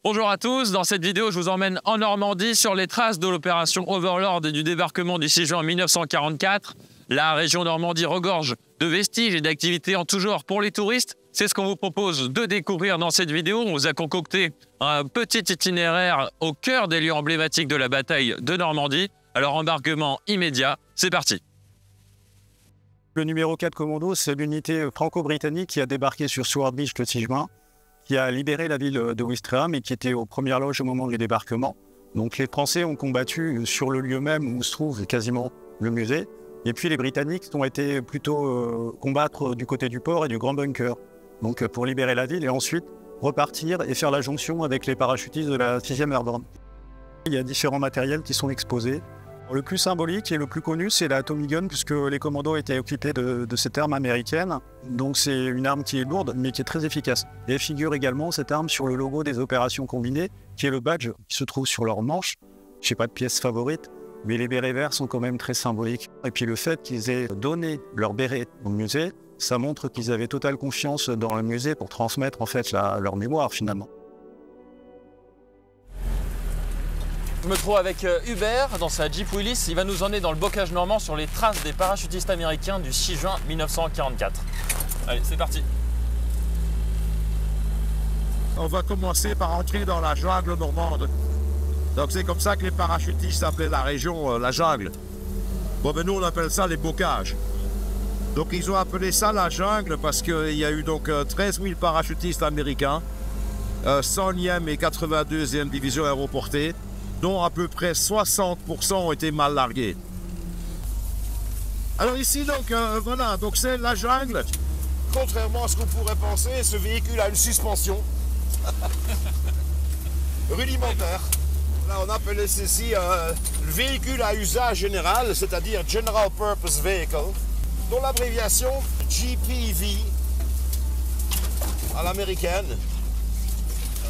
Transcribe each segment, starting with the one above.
Bonjour à tous, dans cette vidéo je vous emmène en Normandie sur les traces de l'opération Overlord et du débarquement du 6 juin 1944. La région Normandie regorge de vestiges et d'activités en tout genre pour les touristes. C'est ce qu'on vous propose de découvrir dans cette vidéo. On vous a concocté un petit itinéraire au cœur des lieux emblématiques de la bataille de Normandie. Alors embarquement immédiat, c'est parti. Le numéro 4 commando, c'est l'unité franco-britannique qui a débarqué sur Sword Beach le 6 juin, qui a libéré la ville de Ouistreham et qui était aux premières loges au moment du débarquement. Donc les Français ont combattu sur le lieu même où se trouve quasiment le musée. Et puis les Britanniques ont été plutôt combattre du côté du port et du Grand Bunker. Donc pour libérer la ville et ensuite repartir et faire la jonction avec les parachutistes de la 6e Airborne. Il y a différents matériels qui sont exposés. Le plus symbolique et le plus connu, c'est la Tommy Gun, puisque les commandos étaient équipés de cette arme américaine. Donc c'est une arme qui est lourde, mais qui est très efficace. Et figure également cette arme sur le logo des opérations combinées, qui est le badge qui se trouve sur leur manche. Je n'ai pas de pièce favorite, mais les bérets verts sont quand même très symboliques. Et puis le fait qu'ils aient donné leur béret au musée, ça montre qu'ils avaient totale confiance dans le musée pour transmettre en fait leur mémoire finalement. Je me trouve avec Hubert dans sa Jeep Willys. Il va nous emmener dans le bocage normand sur les traces des parachutistes américains du 6 juin 1944. Allez, c'est parti. On va commencer par entrer dans la jungle normande. Donc c'est comme ça que les parachutistes appelaient la région la jungle. Bon, ben nous on appelle ça les bocages. Donc ils ont appelé ça la jungle parce qu'il y a eu donc 13 000 parachutistes américains, 100e et 82e division aéroportée, dont à peu près 60% ont été mal largués. Alors ici, donc, voilà, donc c'est la jungle. Contrairement à ce qu'on pourrait penser, ce véhicule a une suspension rudimentaire. Là, on appelait ceci le véhicule à usage général, c'est-à-dire General Purpose Vehicle, dont l'abréviation GPV à l'américaine.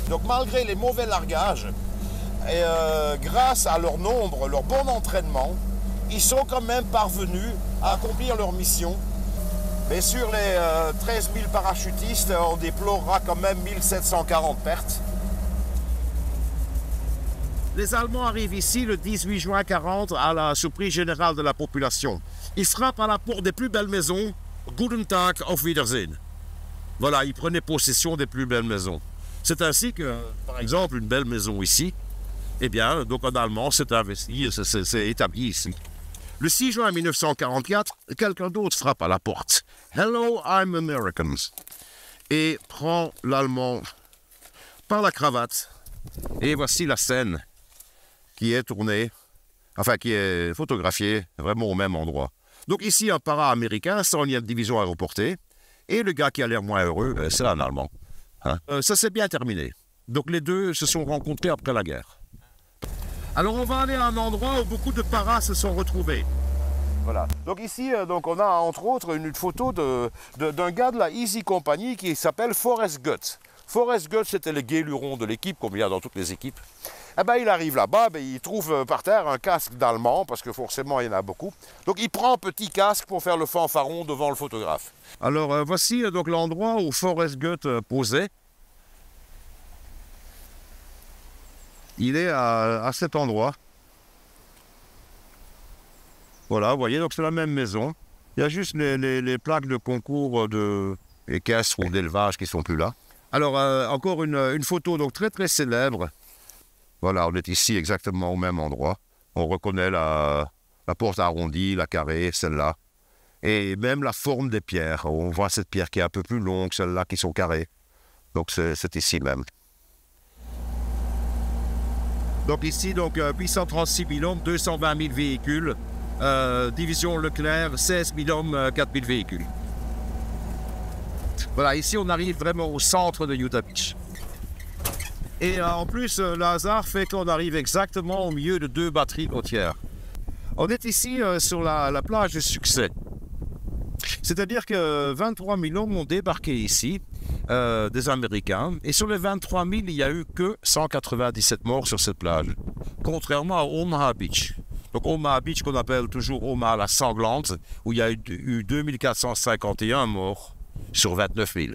Donc malgré les mauvais largages, et grâce à leur nombre, leur bon entraînement, ils sont quand même parvenus à accomplir leur mission. Mais sur les 13 000 parachutistes, on déplorera quand même 1740 pertes. Les Allemands arrivent ici le 18 juin 40 à la surprise générale de la population. Ils frappent à la porte des plus belles maisons. Guten Tag, auf Wiedersehen. Voilà, ils prenaient possession des plus belles maisons. C'est ainsi que, par exemple, une belle maison ici, eh bien, donc en allemand, c'est investi, c'est établi ici. Le 6 juin 1944, quelqu'un d'autre frappe à la porte. « Hello, I'm Americans » et prend l'Allemand par la cravate. Et voici la scène qui est tournée, enfin qui est photographiée vraiment au même endroit. Donc ici, un para-américain, 100e division aéroportée, et le gars qui a l'air moins heureux, c'est un Allemand. Hein? Ça s'est bien terminé. Donc les deux se sont rencontrés après la guerre. Alors on va aller à un endroit où beaucoup de paras se sont retrouvés. Voilà. Donc ici, donc on a entre autres une photo d'un gars de la Easy Company qui s'appelle Forrest Gutt. Forrest Gutt, c'était le guéluron de l'équipe, comme il y a dans toutes les équipes. Eh ben, il arrive là-bas, il trouve par terre un casque d'allemand, parce que forcément il y en a beaucoup. Donc il prend un petit casque pour faire le fanfaron devant le photographe. Alors voici donc l'endroit où Forrest Gutt posait. Il est à cet endroit. Voilà, vous voyez, donc c'est la même maison. Il y a juste les plaques de concours équestre ou d'élevage qui ne sont plus là. Alors, encore une photo donc très très célèbre. Voilà, on est ici exactement au même endroit. On reconnaît la porte arrondie, la carrée, celle-là. Et même la forme des pierres. On voit cette pierre qui est un peu plus longue, celle-là qui sont carrées. Donc c'est ici même. Donc ici, donc, 836 000 hommes, 220 000 véhicules. Division Leclerc, 16 000 hommes, 4 000 véhicules. Voilà, ici on arrive vraiment au centre de Utah Beach. Et en plus, le hasard fait qu'on arrive exactement au milieu de deux batteries côtières. On est ici sur la plage de Succès. C'est-à-dire que 23 000 hommes ont débarqué ici, des Américains, et sur les 23 000, il n'y a eu que 197 morts sur cette plage, contrairement à Omaha Beach. Donc Omaha Beach, qu'on appelle toujours Omaha la sanglante, où il y a eu 2451 morts sur 29 000.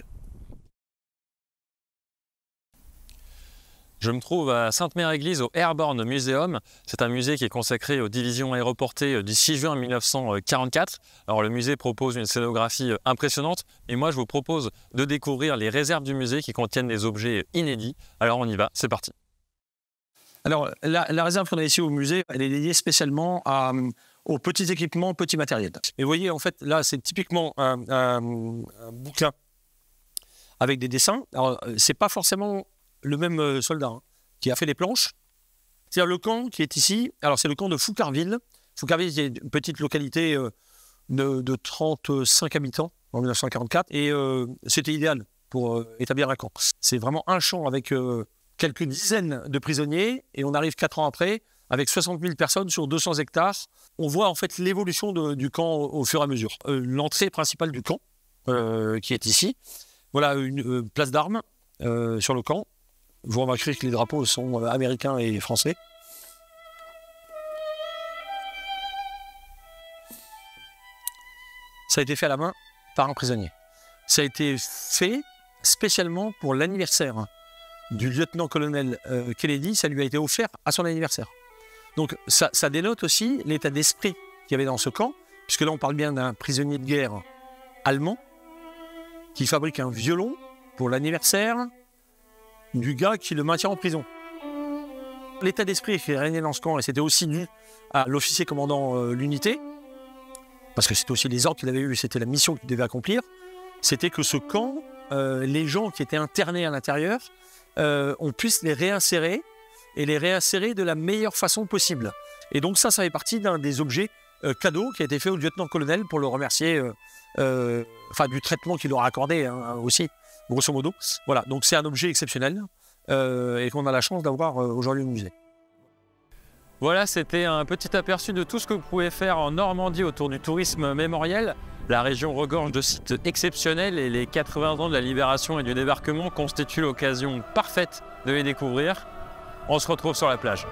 Je me trouve à Sainte-Mère-Église au Airborne Museum. C'est un musée qui est consacré aux divisions aéroportées du 6 juin 1944. Alors le musée propose une scénographie impressionnante et moi je vous propose de découvrir les réserves du musée qui contiennent des objets inédits. Alors on y va, c'est parti. Alors la réserve qu'on a ici au musée, elle est dédiée spécialement aux petits équipements, petits matériels. Et vous voyez, en fait, là c'est typiquement un bouquin avec des dessins. Alors c'est pas forcément le même soldat qui a fait les planches. C'est-à-dire le camp qui est ici, alors c'est le camp de Foucarville. Foucarville, c'est une petite localité de 35 habitants en 1944 et c'était idéal pour établir un camp. C'est vraiment un champ avec quelques dizaines de prisonniers et on arrive 4 ans après avec 60 000 personnes sur 200 hectares. On voit en fait l'évolution du camp au fur et à mesure. L'entrée principale du camp qui est ici, voilà une place d'armes sur le camp. Vous remarquerez que les drapeaux sont américains et français. Ça a été fait à la main par un prisonnier. Ça a été fait spécialement pour l'anniversaire du lieutenant-colonel Kennedy. Ça lui a été offert à son anniversaire. Donc ça dénote aussi l'état d'esprit qu'il y avait dans ce camp, puisque là on parle bien d'un prisonnier de guerre allemand qui fabrique un violon pour l'anniversaire du gars qui le maintient en prison. L'état d'esprit qui régnait dans ce camp, et c'était aussi dû à l'officier commandant l'unité, parce que c'était aussi les ordres qu'il avait eus, c'était la mission qu'il devait accomplir, c'était que ce camp, les gens qui étaient internés à l'intérieur, on puisse les réinsérer, et les réinsérer de la meilleure façon possible. Et donc ça fait partie d'un des objets cadeaux qui a été fait au lieutenant-colonel pour le remercier du traitement qu'il aura accordé aussi, grosso modo. Voilà, donc c'est un objet exceptionnel et qu'on a la chance d'avoir aujourd'hui au musée. Voilà, c'était un petit aperçu de tout ce que vous pouvez faire en Normandie autour du tourisme mémoriel. La région regorge de sites exceptionnels et les 80 ans de la libération et du débarquement constituent l'occasion parfaite de les découvrir. On se retrouve sur la plage.